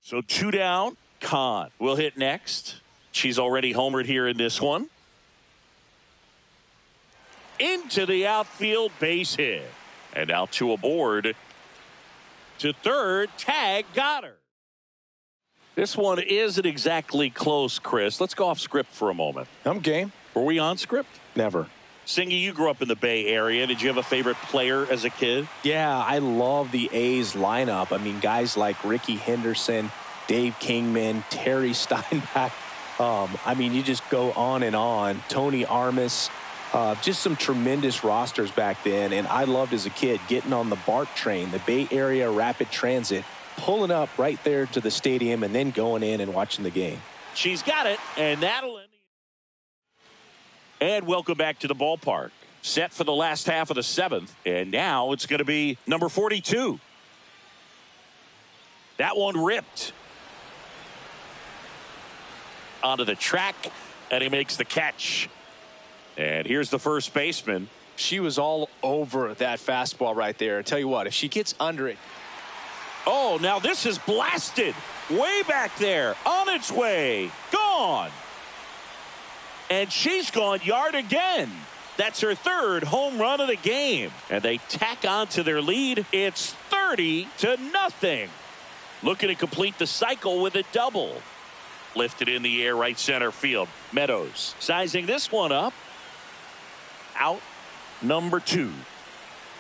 So 2 down. Kahn will hit next. She's already homered here in this one. Into the outfield, base hit. And now 2 aboard. To third, tag got her. This one isn't exactly close, Chris. Let's go off script for a moment. I'm game. Were we on script? Never. Singy, you grew up in the Bay Area. Did you have a favorite player as a kid? Yeah, I love the A's lineup. I mean, guys like Ricky Henderson, Dave Kingman, Terry Steinbach. I mean, you just go on and on. Tony Armas. Just some tremendous rosters back then. And I loved as a kid getting on the BART train, the Bay Area Rapid Transit, pulling up right there to the stadium and then going in and watching the game. She's got it, and that'll end. And welcome back to the ballpark. Set for the last half of the 7th, and now it's going to be number 42. That one ripped onto the track, and he makes the catch. And here's the first baseman. She was all over that fastball right there. I tell you what, if she gets under it. Oh, now this is blasted. Way back there. On its way. Gone. And she's gone yard again. That's her 3rd home run of the game. And they tack on to their lead. It's 30-0. Looking to complete the cycle with a double. Lifted in the air, right center field. Meadows sizing this one up. Out number 2.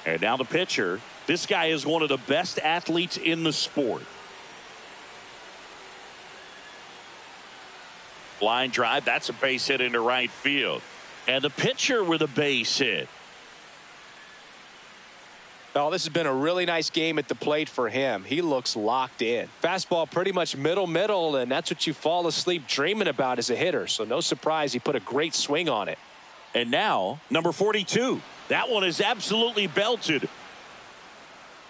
And now the pitcher. This guy is one of the best athletes in the sport. Line drive. That's a base hit into right field. And the pitcher with a base hit. Oh, this has been a really nice game at the plate for him. He looks locked in. Fastball pretty much middle, and that's what you fall asleep dreaming about as a hitter. So no surprise he put a great swing on it. And now, number 42. That one is absolutely belted.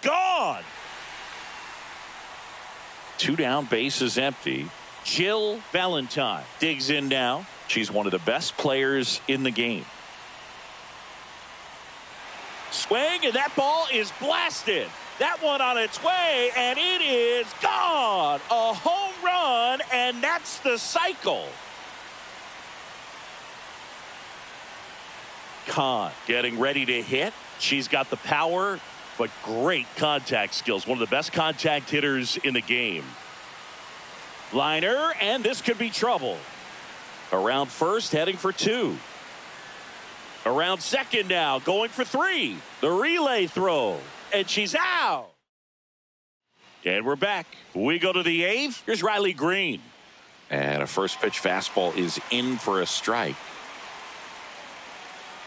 Gone! 2 down, bases empty. Jill Valentine digs in now. She's one of the best players in the game. Swing, and that ball is blasted. That one on its way, and it is gone. A home run, and that's the cycle. Kahn getting ready to hit. She's got the power, but great contact skills. One of the best contact hitters in the game. Liner, and this could be trouble. Around first, heading for 2. Around second now, going for 3. The relay throw, and she's out. And we're back. We go to the 8th. Here's Riley Green. And a first pitch fastball is in for a strike.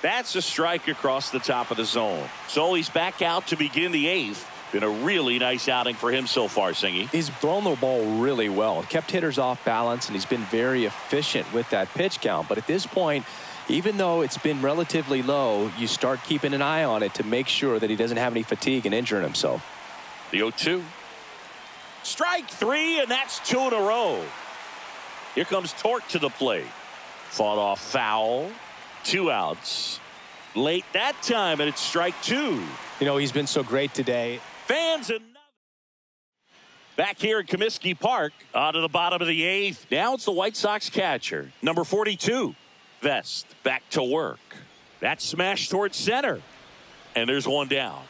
That's a strike across the top of the zone. So he's back out to begin the 8th. Been a really nice outing for him so far, Singy. He's thrown the ball really well. Kept hitters off balance, and he's been very efficient with that pitch count. But at this point, even though it's been relatively low, you start keeping an eye on it to make sure that he doesn't have any fatigue and injuring himself. The 0-2. Strike 3, and that's 2 in a row. Here comes Torque to the plate. Fought off foul. 2 outs. Late that time, and it's strike 2. You know, he's been so great today. Fans another. Back here at Comiskey Park, on to the bottom of the 8th. Now it's the White Sox catcher, number 42. Vest back to work. That smash towards center. And there's one down.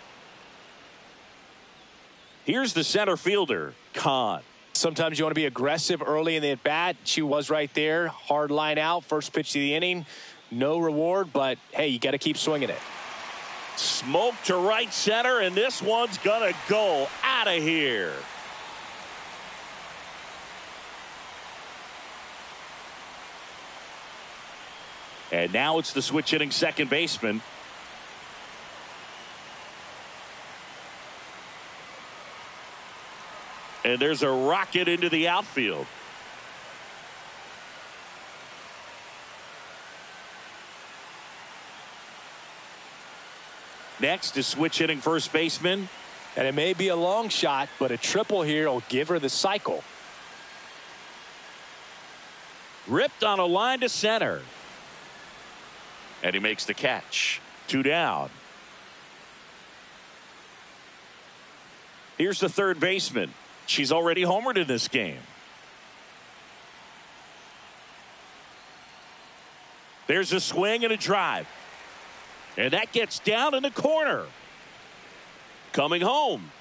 Here's the center fielder, Kahn. Sometimes you want to be aggressive early in the at-bat. She was right there. Hard line out. First pitch of the inning. No reward, but, hey, you got to keep swinging it. Smoke to right center, and this one's going to go out of here. And now it's the switch hitting second baseman. And there's a rocket into the outfield. Next is switch hitting first baseman. And it may be a long shot, but a triple here will give her the cycle. Ripped on a line to center. And he makes the catch. 2 down. Here's the third baseman. She's already homered in this game. There's a swing and a drive. And that gets down in the corner. Coming home.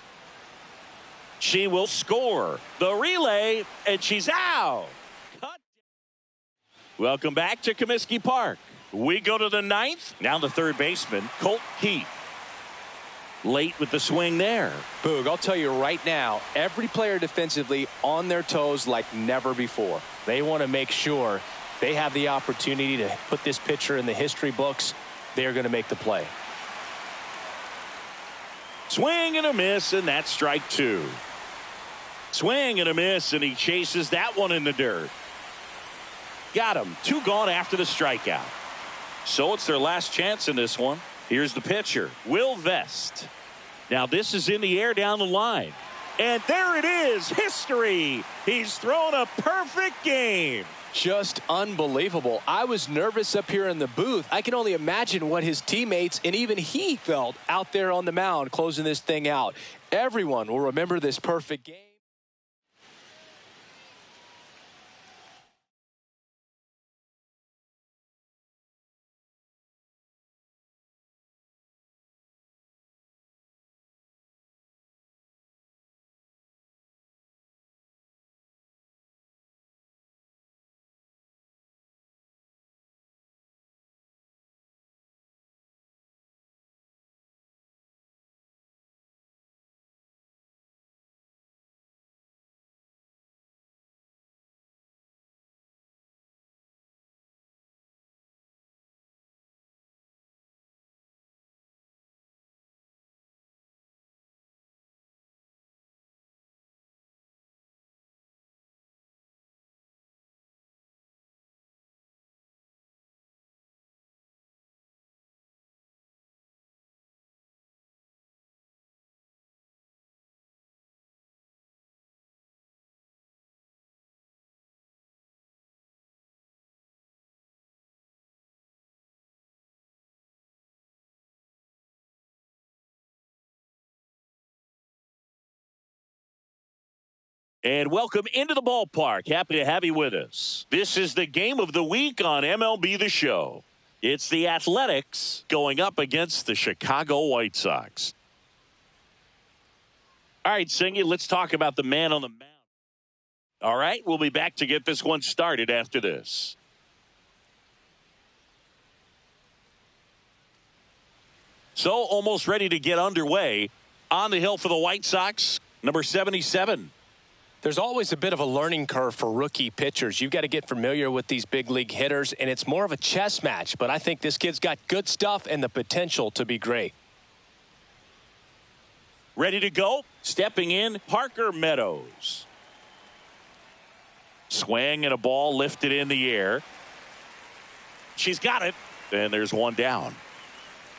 She will score. The relay, and she's out. Cut. Welcome back to Comiskey Park. We go to the ninth. Now the third baseman, Colt Keith. Late with the swing there. Boog, I'll tell you right now, every player defensively on their toes like never before. They want to make sure they have the opportunity to put this pitcher in the history books. They're going to make the play. Swing and a miss, and that's strike two. Swing and a miss, and he chases that one in the dirt. Got him. Two gone after the strikeout. So it's their last chance in this one. Here's the pitcher, Will Vest. Now this is in the air down the line. And there it is, history. He's thrown a perfect game. Just unbelievable. I was nervous up here in the booth. I can only imagine what his teammates and even he felt out there on the mound closing this thing out. Everyone will remember this perfect game. And welcome into the ballpark. Happy to have you with us. This is the game of the week on MLB The Show. It's the Athletics going up against the Chicago White Sox. All right, Singy, let's talk about the man on the mound. All right, we'll be back to get this one started after this. So almost ready to get underway. On the hill for the White Sox, number 77. There's always a bit of a learning curve for rookie pitchers. You've got to get familiar with these big league hitters, and it's more of a chess match. But I think this kid's got good stuff and the potential to be great. Ready to go. Stepping in, Parker Meadows. Swing and a ball lifted in the air. She's got it. And there's one down.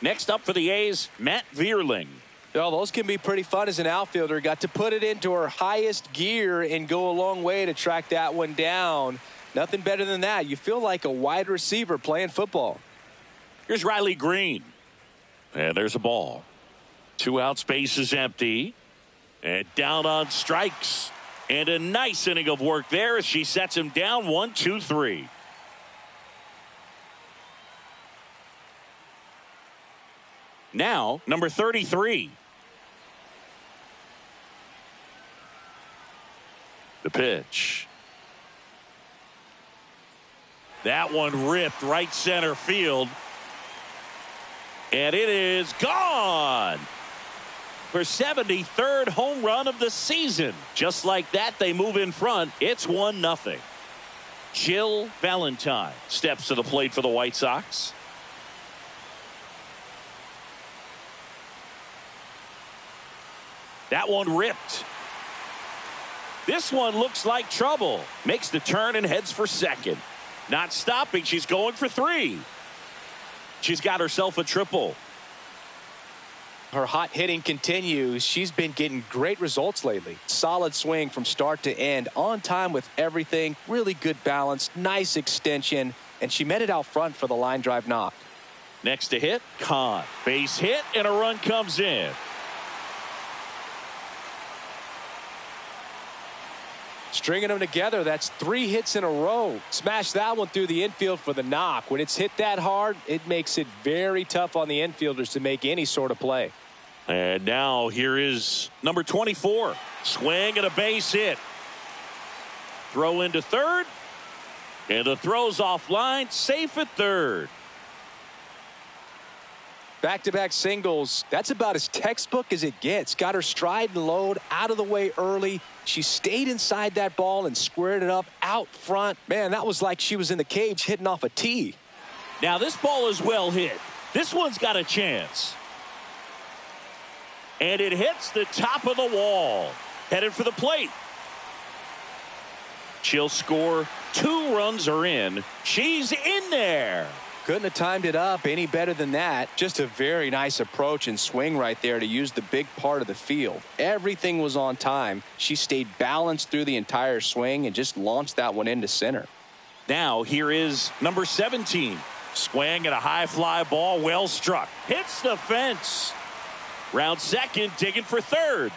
Next up for the A's, Matt Vierling. Well, those can be pretty fun as an outfielder. Got to put it into her highest gear and go a long way to track that one down. Nothing better than that. You feel like a wide receiver playing football. Here's Riley Green. And there's a ball. 2 out, space is empty. And down on strikes. And a nice inning of work there as she sets him down 1, 2, 3. Now, number 33. The pitch. That one ripped right center field. And it is gone. Her 73rd home run of the season. Just like that, they move in front. It's 1-0. Jill Valentine steps to the plate for the White Sox. That one ripped. This one looks like trouble. Makes the turn and heads for second. Not stopping. She's going for 3. She's got herself a triple. Her hot hitting continues. She's been getting great results lately. Solid swing from start to end. On time with everything. Really good balance. Nice extension. And she met it out front for the line drive knock. Next to hit, Kahn. Base hit and a run comes in. Stringing them together, that's 3 hits in a row. Smash that one through the infield for the knock. When it's hit that hard, it makes it very tough on the infielders to make any sort of play. And now here is number 24. Swing and a base hit. Throw into third. And the throw's offline, safe at third. Back-to-back singles. That's about as textbook as it gets. Got her stride and load out of the way early. She stayed inside that ball and squared it up out front. Man, that was like she was in the cage hitting off a tee. Now this ball is well hit. This one's got a chance. And it hits the top of the wall. Headed for the plate. She'll score. 2 runs are in. She's in there. Couldn't have timed it up any better than that. Just a very nice approach and swing right there to use the big part of the field. Everything was on time. She stayed balanced through the entire swing and just launched that one into center. Now here is number 17. Swing and a high fly ball, well struck. Hits the fence. Round second, digging for third.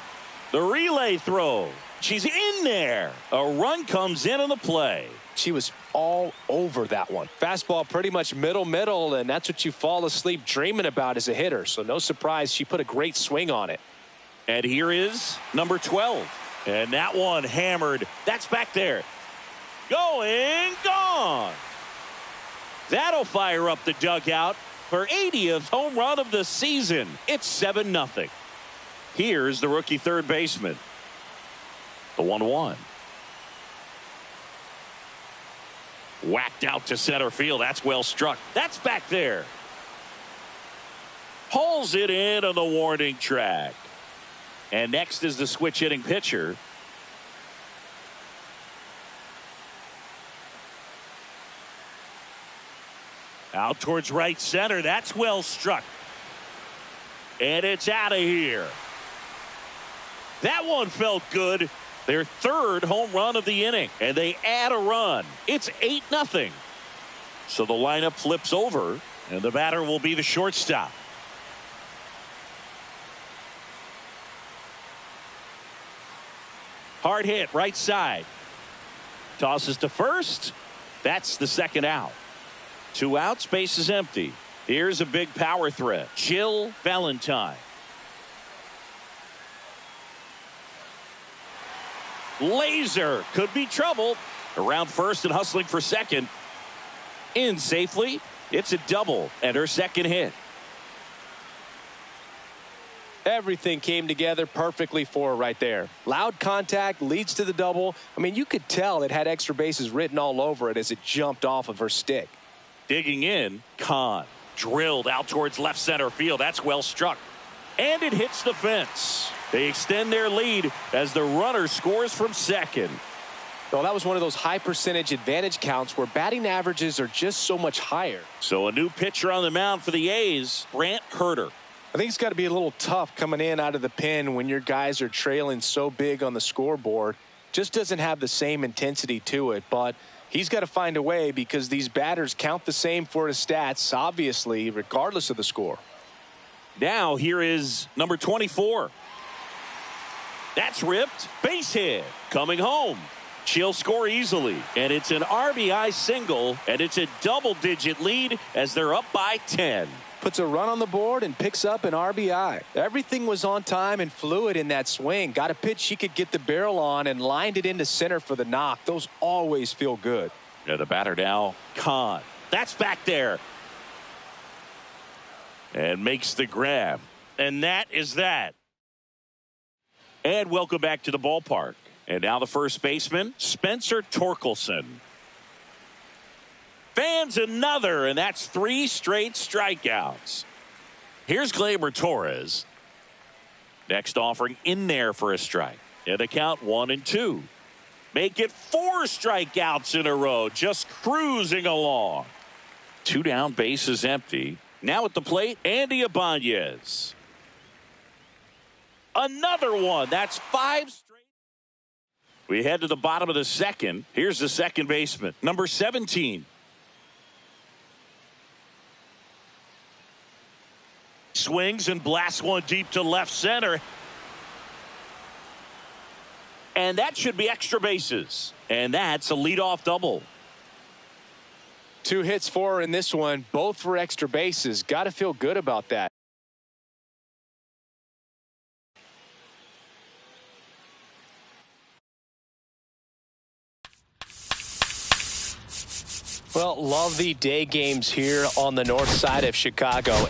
The relay throw. She's in there. A run comes in on the play. She was all over that one. Fastball pretty much middle, and that's what you fall asleep dreaming about as a hitter. So no surprise she put a great swing on it. And here is number 12. And that one hammered. That's back there. Going, gone. That'll fire up the dugout. Her 80th home run of the season. It's 7-0. Here's the rookie third baseman. The 1-1. Whacked out to center field. That's well struck. That's back there. Pulls it in on the warning track. And next is the switch hitting pitcher. Out towards right center. That's well struck. And it's out of here. That one felt good. Their third home run of the inning. And they add a run. It's 8-0. So the lineup flips over. And the batter will be the shortstop. Hard hit right side. Tosses to first. That's the second out. 2 outs, base is empty. Here's a big power threat. Jill Valentine. Laser could be trouble. Around first and hustling for second. In safely. It's a double and her second hit. Everything came together perfectly for her right there. Loud contact leads to the double. I mean, you could tell it had extra bases written all over it as it jumped off of her stick. Digging in, Kahn. Drilled out towards left center field. That's well struck. And it hits the fence. They extend their lead as the runner scores from second. Well, that was one of those high percentage advantage counts where batting averages are just so much higher. So a new pitcher on the mound for the A's, Brant Herter. I think it's got to be a little tough coming in out of the pen when your guys are trailing so big on the scoreboard. Just doesn't have the same intensity to it, but he's got to find a way because these batters count the same for his stats, obviously, regardless of the score. Now here is number 24. That's ripped. Base hit. Coming home. She'll score easily. And it's an RBI single. And it's a double-digit lead as they're up by 10. Puts a run on the board and picks up an RBI. Everything was on time and fluid in that swing. Got a pitch she could get the barrel on and lined it into center for the knock. Those always feel good. Yeah, the batter now, Kahn. That's back there. And makes the grab. And that is that. And welcome back to the ballpark. And now the first baseman, Spencer Torkelson. Fans another, and that's 3 straight strikeouts. Here's Gleyber Torres. Next offering in there for a strike. And a count 1-2. Make it 4 strikeouts in a row. Just cruising along. 2 down, bases empty. Now at the plate, Andy Ibanez. Another one. That's 5 straight. We head to the bottom of the second. Here's the second baseman, number 17. Swings and blasts one deep to left center. And that should be extra bases. And that's a leadoff double. 2 hits for her in this one, both for extra bases. Got to feel good about that. Well, love the day games here on the north side of Chicago.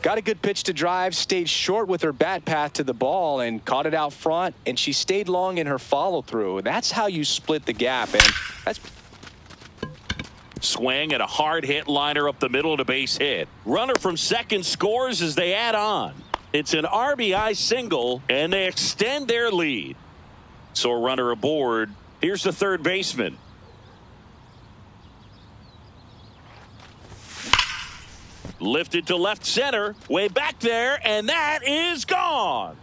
Got a good pitch to drive, stayed short with her bat path to the ball and caught it out front, and she stayed long in her follow through. That's how you split the gap, and that's swing and a hard hit liner up the middle and a base hit. Runner from second scores as they add on. It's an RBI single and they extend their lead. So a runner aboard. Here's the third baseman. Lifted to left center, way back there, and that is gone.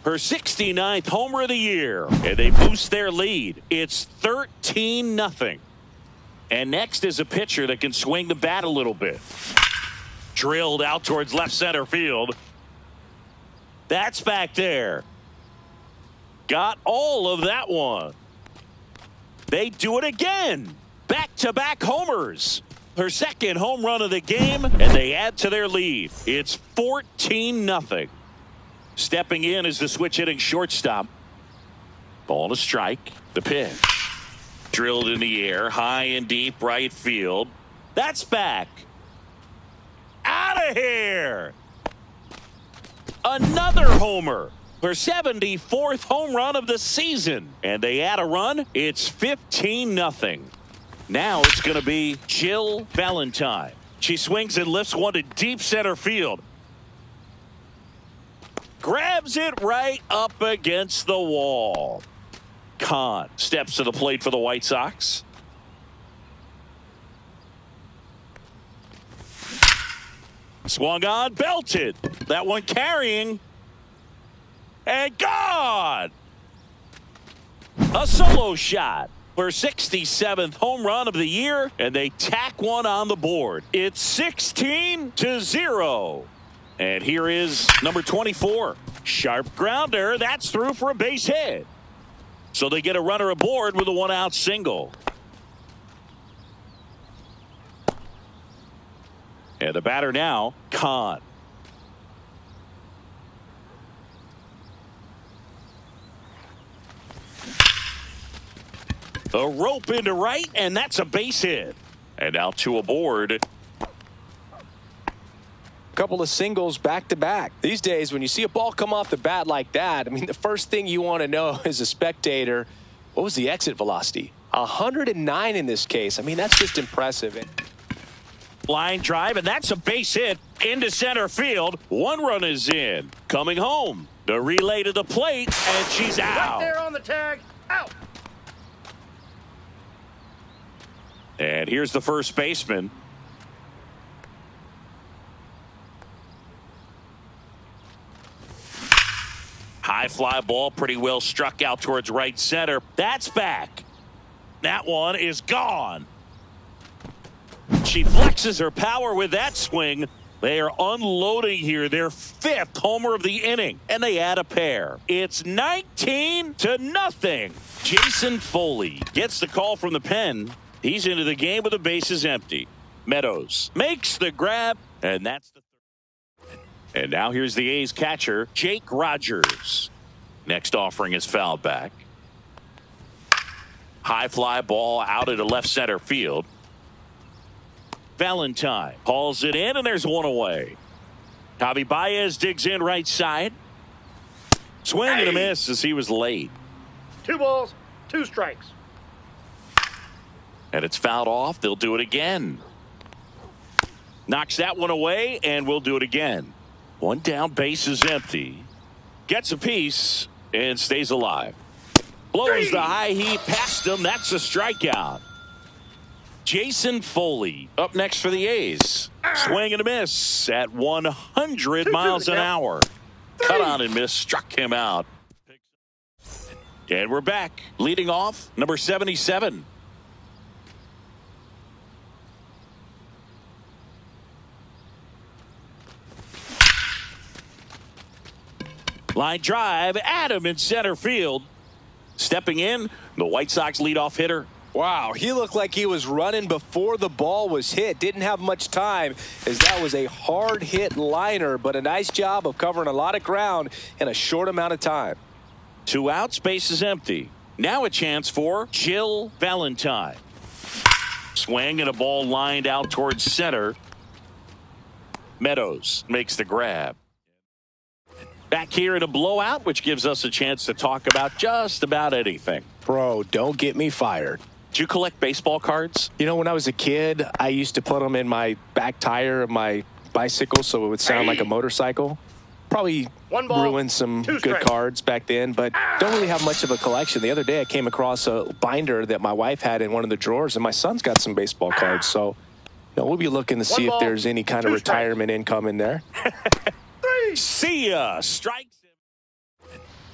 Her 69th homer of the year, and they boost their lead. It's 13-0. And next is a pitcher that can swing the bat a little bit. Drilled out towards left center field. That's back there. Got all of that one. They do it again. Back-to-back homers. Her second home run of the game, and they add to their lead. It's 14-0. Stepping in is the switch hitting shortstop. Ball to strike. The pitch. Drilled in the air, high and deep right field. That's back. Out of here. Another homer. Her 74th home run of the season. And they add a run. It's 15-0. Now it's going to be Jill Valentine. She swings and lifts one to deep center field. Grabs it right up against the wall. Kahn steps to the plate for the White Sox. Swung on, belted. That one carrying. And gone. A solo shot. Her 67th home run of the year, and they tack one on the board. It's 16-0. And here is number 24. Sharp grounder. That's through for a base hit. So they get a runner aboard with a one-out single. And the batter now, Kahn. A rope into right, and that's a base hit. And now 2 aboard. couple of singles back to back. These days, when you see a ball come off the bat like that, I mean, the first thing you want to know as a spectator, what was the exit velocity? 109 in this case. I mean, that's just impressive. Line drive, and that's a base hit into center field. One run is in. Coming home. The relay to the plate, and she's out. Right there on the tag. Out. And here's the first baseman. High fly ball, pretty well struck out towards right center. That's back. That one is gone. She flexes her power with that swing. They are unloading here their 5th homer of the inning, and they add a pair. It's 19-0. Jason Foley gets the call from the pen. He's into the game with the bases empty. Meadows makes the grab, and that's the third. And now here's the A's catcher, Jake Rogers. Next offering is fouled back. High fly ball out into left center field. Valentine hauls it in, and there's one away. Javi Baez digs in right side. Swing and a miss as he was late. 2 balls, 2 strikes. And it's fouled off. They'll do it again. Knocks that one away, and we'll do it again. One down, base is empty. Gets a piece and stays alive. Blows the high heat past him. That's a strikeout. Jason Foley up next for the A's. Swing and a miss at 100 miles an hour. Cut on and miss. Struck him out. And we're back. Leading off, number 77. Line drive, Adam in center field. Stepping in, the White Sox leadoff hitter. Wow, he looked like he was running before the ball was hit. Didn't have much time as that was a hard hit liner, but a nice job of covering a lot of ground in a short amount of time. 2 outs, base is empty. Now a chance for Jill Valentine. Swing and a ball lined out towards center. Meadows makes the grab. Back here in a blowout, which gives us a chance to talk about just about anything. Bro, don't get me fired. Do you collect baseball cards? You know, when I was a kid, I used to put them in my back tire of my bicycle so it would sound like a motorcycle. Probably ruined some good cards back then, but don't really have much of a collection. The other day I came across a binder that my wife had in one of the drawers, and my son's got some baseball cards. So we'll be looking to see if there's any kind of retirement income in there. See ya. Strikes him.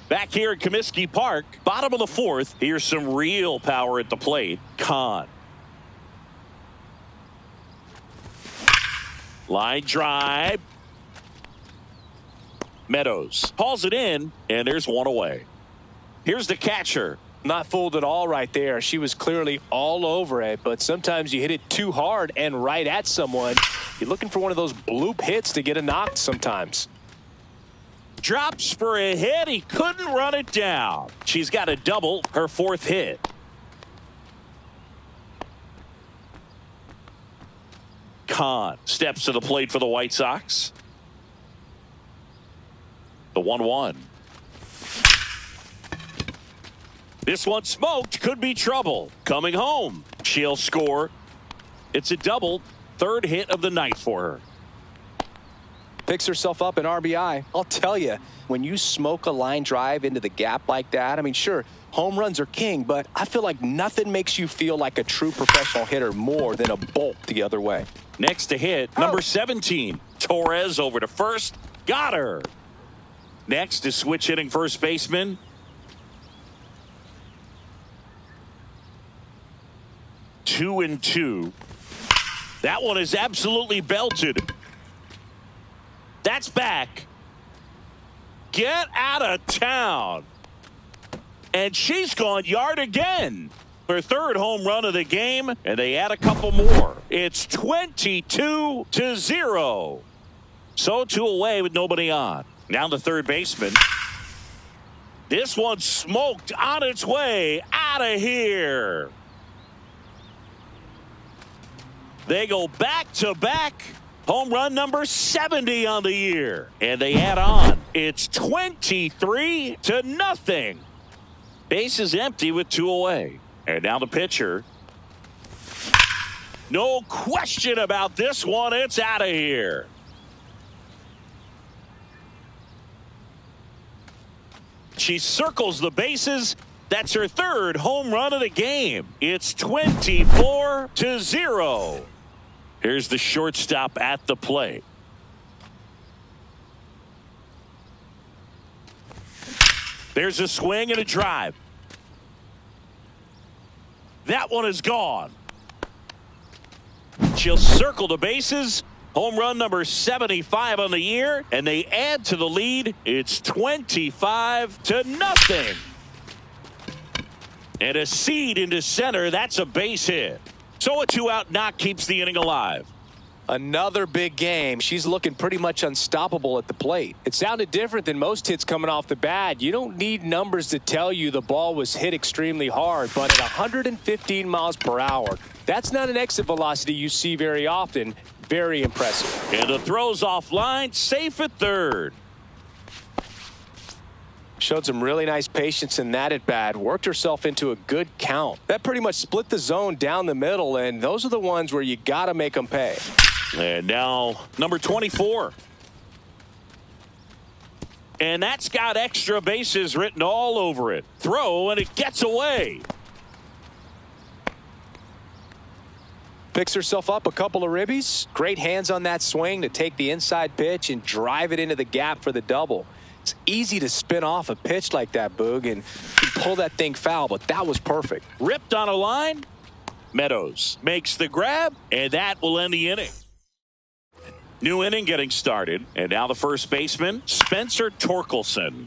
Back here at Comiskey Park, bottom of the 4th. Here's some real power at the plate. Kahn. Line drive. Meadows hauls it in, and there's one away. Here's the catcher. Not fooled at all right there. She was clearly all over it, but sometimes you hit it too hard and right at someone. You're looking for one of those bloop hits to get a knock sometimes. Drops for a hit. He couldn't run it down. She's got a double, her 4th hit. Kahn steps to the plate for the White Sox. The 1-1. This one smoked. Could be trouble. Coming home. She'll score. It's a double. 3rd hit of the night for her. Picks herself up an RBI. I'll tell you, when you smoke a line drive into the gap like that, I mean, sure, home runs are king, but I feel like nothing makes you feel like a true professional hitter more than a bolt the other way. Next to hit, number 17. Torres over to first. Got her. Next is switch hitting first baseman. Two and two. That one is absolutely belted. That's back. Get out of town. And she's gone yard again. Her 3rd home run of the game, and they add a couple more. It's 22-0. So 2 away with nobody on. Now the 3rd baseman. This one smoked on its way out of here. They go back to back. Home run number 70 on the year. And they add on. It's 23-0. Base is empty with 2 away. And now the pitcher. No question about this one. It's out of here. She circles the bases. That's her 3rd home run of the game. It's 24-0. Here's the shortstop at the plate. There's a swing and a drive. That one is gone. She'll circle the bases. Home run number 75 on the year, and they add to the lead. It's 25-0. And a seed into center. That's a base hit. So a 2-out knock keeps the inning alive. Another big game. She's looking pretty much unstoppable at the plate. It sounded different than most hits coming off the bat. You don't need numbers to tell you the ball was hit extremely hard, but at 115 miles per hour, that's not an exit velocity you see very often. Very impressive. And the throw's offline, safe at 3rd. Showed some really nice patience in that at bat. Worked herself into a good count. That pretty much split the zone down the middle, and those are the ones where you got to make them pay. And now number 24. And that's got extra bases written all over it. Throw, and it gets away. Picks herself up a couple of ribbies. Great hands on that swing to take the inside pitch and drive it into the gap for the double. It's easy to spin off a pitch like that, Boog, and pull that thing foul, but that was perfect. Ripped on a line. Meadows makes the grab, and that will end the inning. New inning getting started. And now the first baseman, Spencer Torkelson.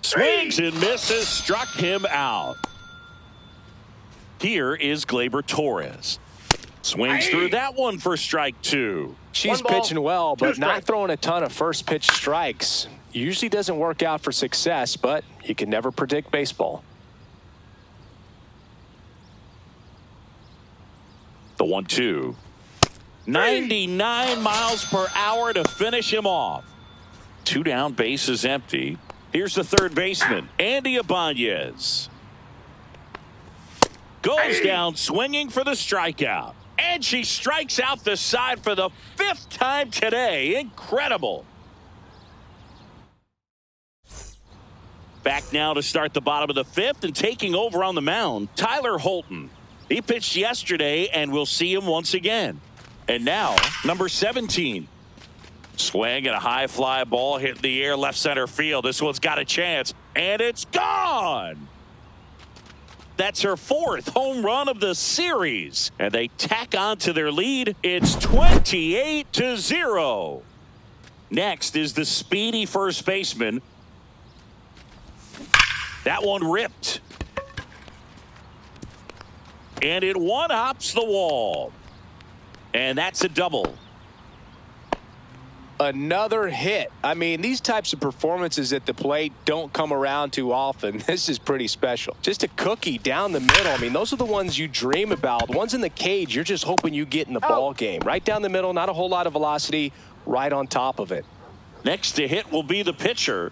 Swings and misses, struck him out. Here is Gleyber Torres. Swings through that one for strike 2. She's pitching well, but not throwing a ton of first pitch strikes. Usually doesn't work out for success, but you can never predict baseball. The 1-2. 99 miles per hour to finish him off. 2 down, bases empty. Here's the third baseman, Andy Ibanez. Goes down swinging for the strikeout. And she strikes out the side for the 5th time today. Incredible. Back now to start the bottom of the 5th, and taking over on the mound, Tyler Holton. He pitched yesterday, and we'll see him once again. And now, number 17. Swing and a high fly ball hit in the air left center field. This one's got a chance, and it's gone. That's her 4th home run of the series, and they tack on to their lead. It's 28-0. Next is the speedy first baseman. That one ripped, and it one-hops the wall, and that's a double. Another hit. I mean, these types of performances at the plate don't come around too often. This is pretty special. Just a cookie down the middle. I mean, those are the ones you dream about. The ones in the cage, you're just hoping you get in the ball game. Right down the middle, not a whole lot of velocity, right on top of it. Next to hit will be the pitcher.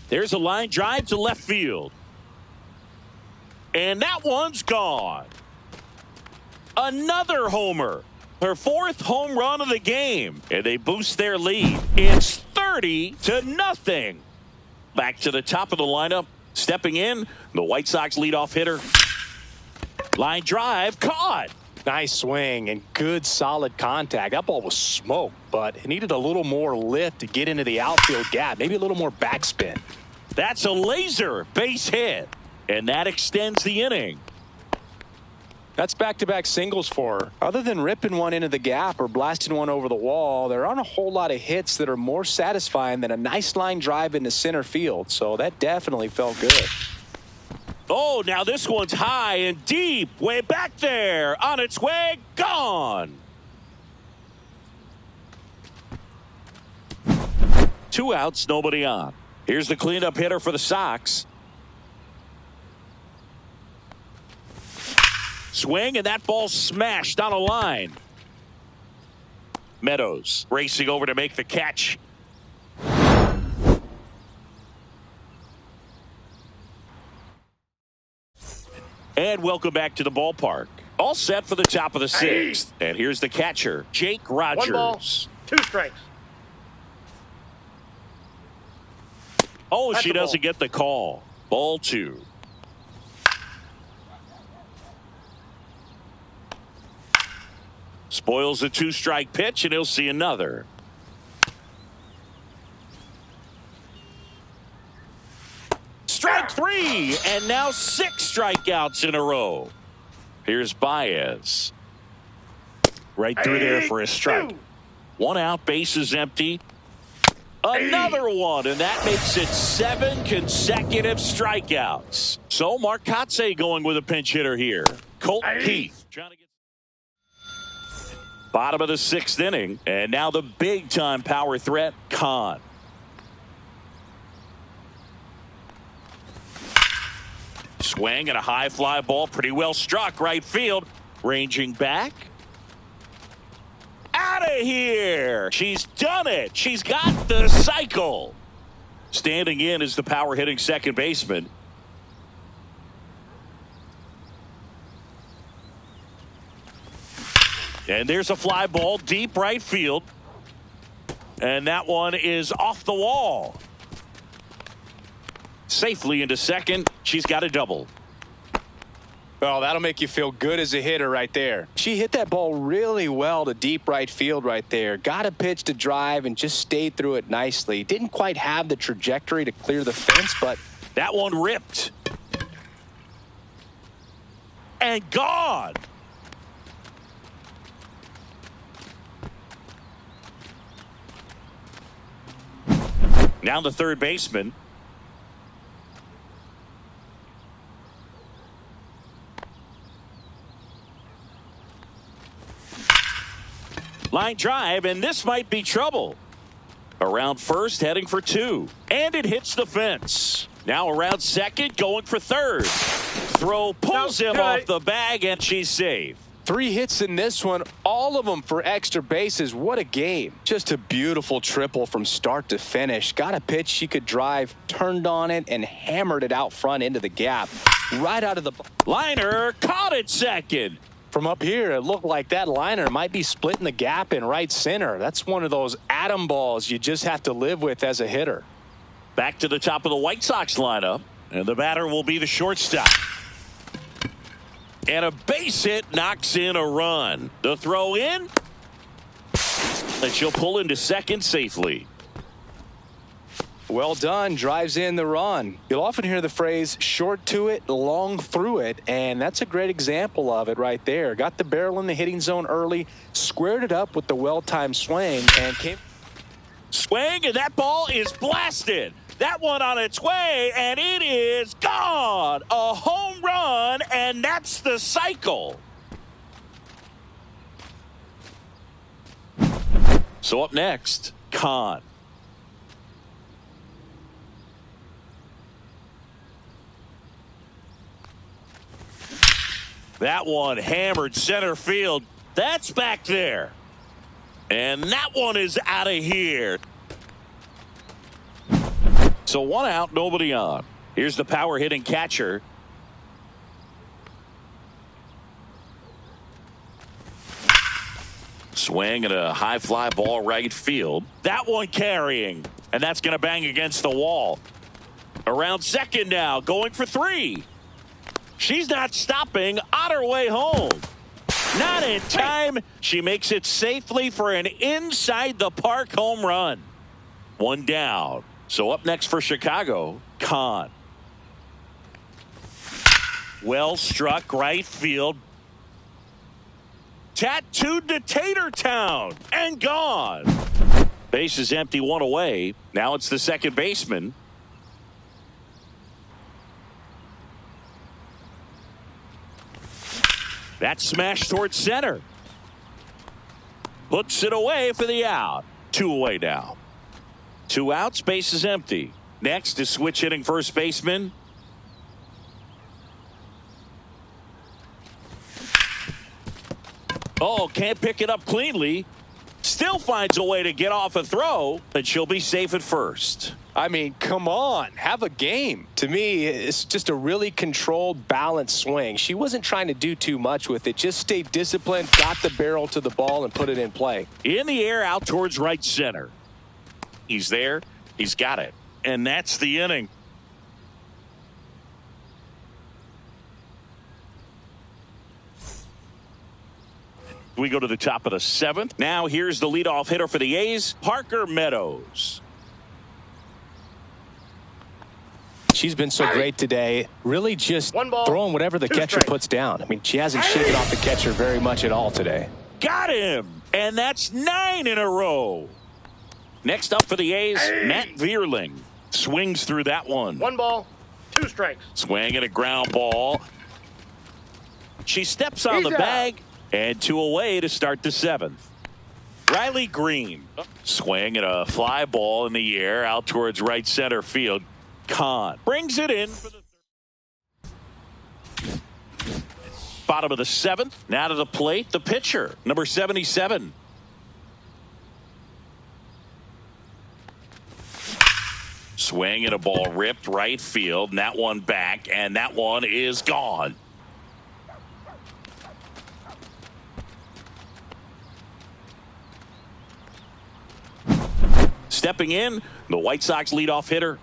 There's a line drive to left field. And that one's gone. Another homer. Her 4th home run of the game. And they boost their lead. It's 30-0. Back to the top of the lineup. Stepping in, the White Sox leadoff hitter. Line drive caught. Nice swing and good solid contact. That ball was smoked, but it needed a little more lift to get into the outfield gap. Maybe a little more backspin. That's a laser base hit. And that extends the inning. That's back-to-back singles for her. Other than ripping one into the gap or blasting one over the wall, there aren't a whole lot of hits that are more satisfying than a nice line drive into center field. So that definitely felt good. Oh, now this one's high and deep. Way back there. On its way. Gone. 2 outs, nobody on. Here's the cleanup hitter for the Sox. Swing, and that ball smashed on a line. Meadows racing over to make the catch. And welcome back to the ballpark. All set for the top of the 6th. And here's the catcher, Jake Rogers. 1 ball, 2 strikes. Oh, she doesn't get the call. Ball 2. Spoils a 2-strike pitch, and he'll see another. Strike 3, and now 6 strikeouts in a row. Here's Baez. Right through there for a strike. 1 out, bases empty. Another one, and that makes it 7 consecutive strikeouts. So Mark Kotsay going with a pinch hitter here. Colt Keith. Trying to get bottom of the 6th inning, and now the big-time power threat, Khan. Swing and a high fly ball, pretty well struck right field. Ranging back. Out of here. She's done it. She's got the cycle. Standing in is the power hitting second baseman. And there's a fly ball deep right field. And that one is off the wall. Safely into second. She's got a double. Well, that'll make you feel good as a hitter right there. She hit that ball really well to deep right field right there. Got a pitch to drive and just stayed through it nicely. Didn't quite have the trajectory to clear the fence, but that one ripped. and gone. Now the third baseman. Line drive, and this might be trouble. Around first, heading for two. And it hits the fence. Now around second, going for third. Throw pulls him off the bag, and she's safe. 3 hits in this one, all of them for extra bases. What a game. Just a beautiful triple from start to finish. Got a pitch she could drive, turned on it, and hammered it out front into the gap. Right out of the... Liner caught it second. From up here, it looked like that liner might be splitting the gap in right center. That's one of those atom balls you just have to live with as a hitter. Back to the top of the White Sox lineup, and the batter will be the shortstop. And a base hit knocks in a run. The throw in, and she'll pull into second safely. Well done, drives in the run. You'll often hear the phrase short to it, long through it, and that's a great example of it right there. Got the barrel in the hitting zone early, squared it up with the well-timed swing, and came... Swing, and that ball is blasted. That one on its way, and it is gone. A home run, and that's the cycle. So up next, Kahn. That one hammered center field. That's back there. And that one is out of here. So 1 out, nobody on. Here's the power hitting catcher. Swing and a high fly ball right field. That one carrying. And that's going to bang against the wall. Around second now, going for 3. She's not stopping, on her way home. Not in time. She makes it safely for an inside the park home run. 1 down. So up next for Chicago, Kahn. Well struck right field. Tattooed to Tatertown and gone. Base is empty, 1 away. Now it's the second baseman. That smash towards center. Puts it away for the out. 2 away now. 2 outs, base is empty. Next is switch hitting first baseman. Oh, can't pick it up cleanly. Still finds a way to get off a throw, and she'll be safe at first. I mean, come on, have a game. To me, it's just a really controlled, balanced swing. She wasn't trying to do too much with it. Just stayed disciplined, got the barrel to the ball, and put it in play. In the air, out towards right center. He's there. He's got it. And that's the inning. We go to the top of the 7th. Now here's the leadoff hitter for the A's, Parker Meadows. She's been so great today. Really just throwing whatever the catcher puts down. I mean, she hasn't shaken off the catcher very much at all today. Got him. And that's 9 in a row. Next up for the A's, Matt Vierling. Swings through that one. 1 ball, 2 strikes. Swing and a ground ball. She steps on the bag, and 2 away to start the 7th. Riley Green. Swing and a fly ball in the air out towards right center field. Kahn brings it in for the bottom of the 7th. Now to the plate, the pitcher, number 77. Swing and a ball ripped right field, and that one back, and that one is gone. Stepping in, the White Sox leadoff hitter.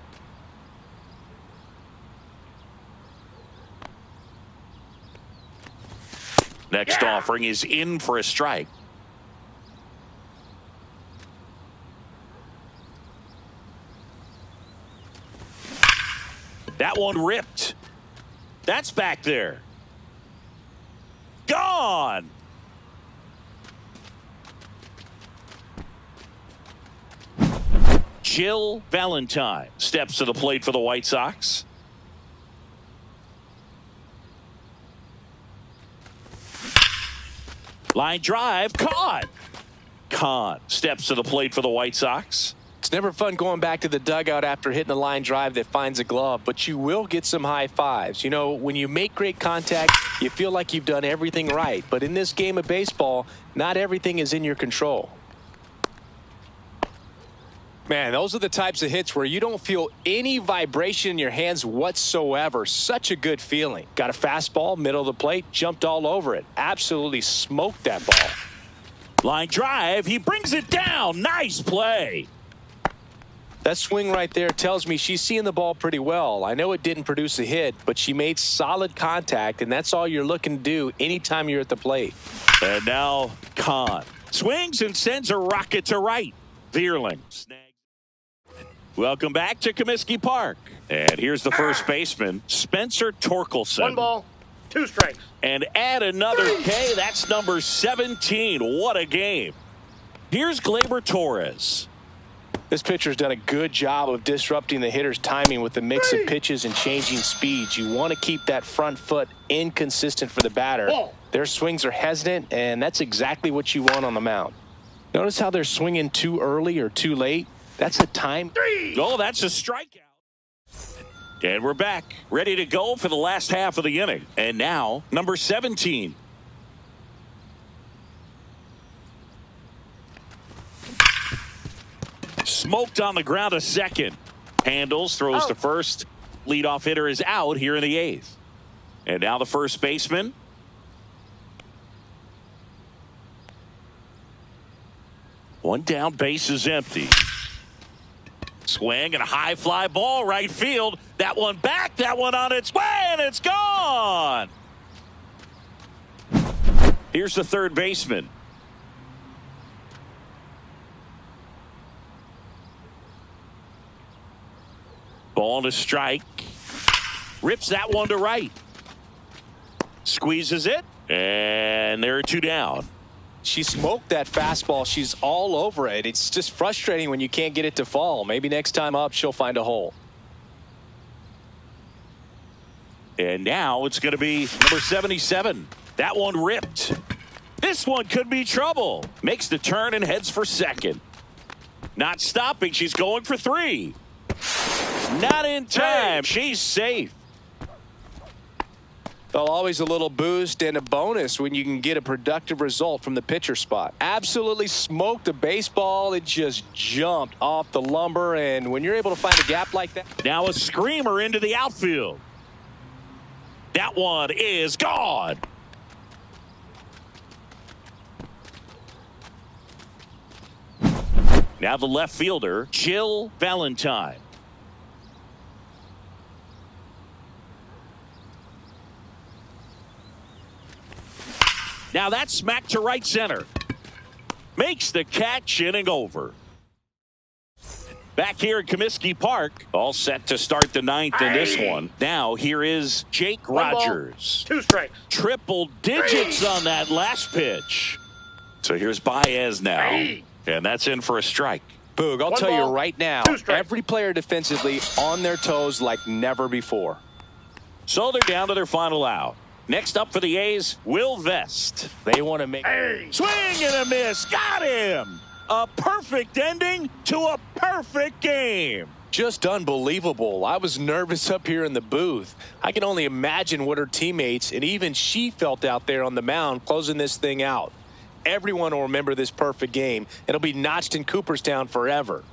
Next offering is in for a strike. That one ripped. That's back there. gone. Jill Valentine steps to the plate for the White Sox. Line drive, caught. Kahn steps to the plate for the White Sox. It's never fun going back to the dugout after hitting a line drive that finds a glove, but you will get some high fives. You know, when you make great contact, you feel like you've done everything right. But in this game of baseball, not everything is in your control. Man, those are the types of hits where you don't feel any vibration in your hands whatsoever. Such a good feeling. Got a fastball, middle of the plate, jumped all over it. Absolutely smoked that ball. Line drive, he brings it down. Nice play. That swing right there tells me she's seeing the ball pretty well. I know it didn't produce a hit, but she made solid contact, and that's all you're looking to do anytime you're at the plate. And now Kahn swings and sends a rocket to right. Vierling. Welcome back to Comiskey Park. And here's the first baseman, Spencer Torkelson. 1 ball, 2 strikes. And add another K. That's number 17. What a game. Here's Gleyber Torres. This pitcher's done a good job of disrupting the hitter's timing with the mix of pitches and changing speeds. You want to keep that front foot inconsistent for the batter. Their swings are hesitant, and that's exactly what you want on the mound. Notice how they're swinging too early or too late. That's a time. Oh, that's a strikeout. And we're back, ready to go for the last half of the inning. And now, number 17. Smoked on the ground to second. Handles, throws to first. Leadoff hitter is out here in the 8th. And now the first baseman. One down, base is empty. Swing and a high fly ball right field. That one back, that one on its way, and it's gone. Here's the third baseman. Ball to strike. Rips that one to right. Squeezes it, and there are 2 down. She smoked that fastball. She's all over it. It's just frustrating when you can't get it to fall. Maybe next time up, she'll find a hole. And now it's going to be number 77. That one ripped. This one could be trouble. Makes the turn and heads for second. Not stopping. She's going for 3. Not in time. She's safe. Well, always a little boost and a bonus when you can get a productive result from the pitcher spot. Absolutely smoked the baseball. It just jumped off the lumber, and when you're able to find a gap like that. Now a screamer into the outfield. That one is gone. Now the left fielder, Jill Valentine. Now that's smacked to right center. Makes the catch, inning over. Back here at Comiskey Park, all set to start the 9th in this one. Now here is Jake Rogers. 2 strikes. Triple digits on that last pitch. So here's Baez now. And that's in for a strike. Boog, I'll tell you right now, every player defensively on their toes like never before. So they're down to their final out. Next up for the A's, Will Vest. They want to make swing and a miss. Got him. A perfect ending to a perfect game. Just unbelievable. I was nervous up here in the booth. I can only imagine what her teammates and even she felt out there on the mound closing this thing out. Everyone will remember this perfect game. It'll be notched in Cooperstown forever.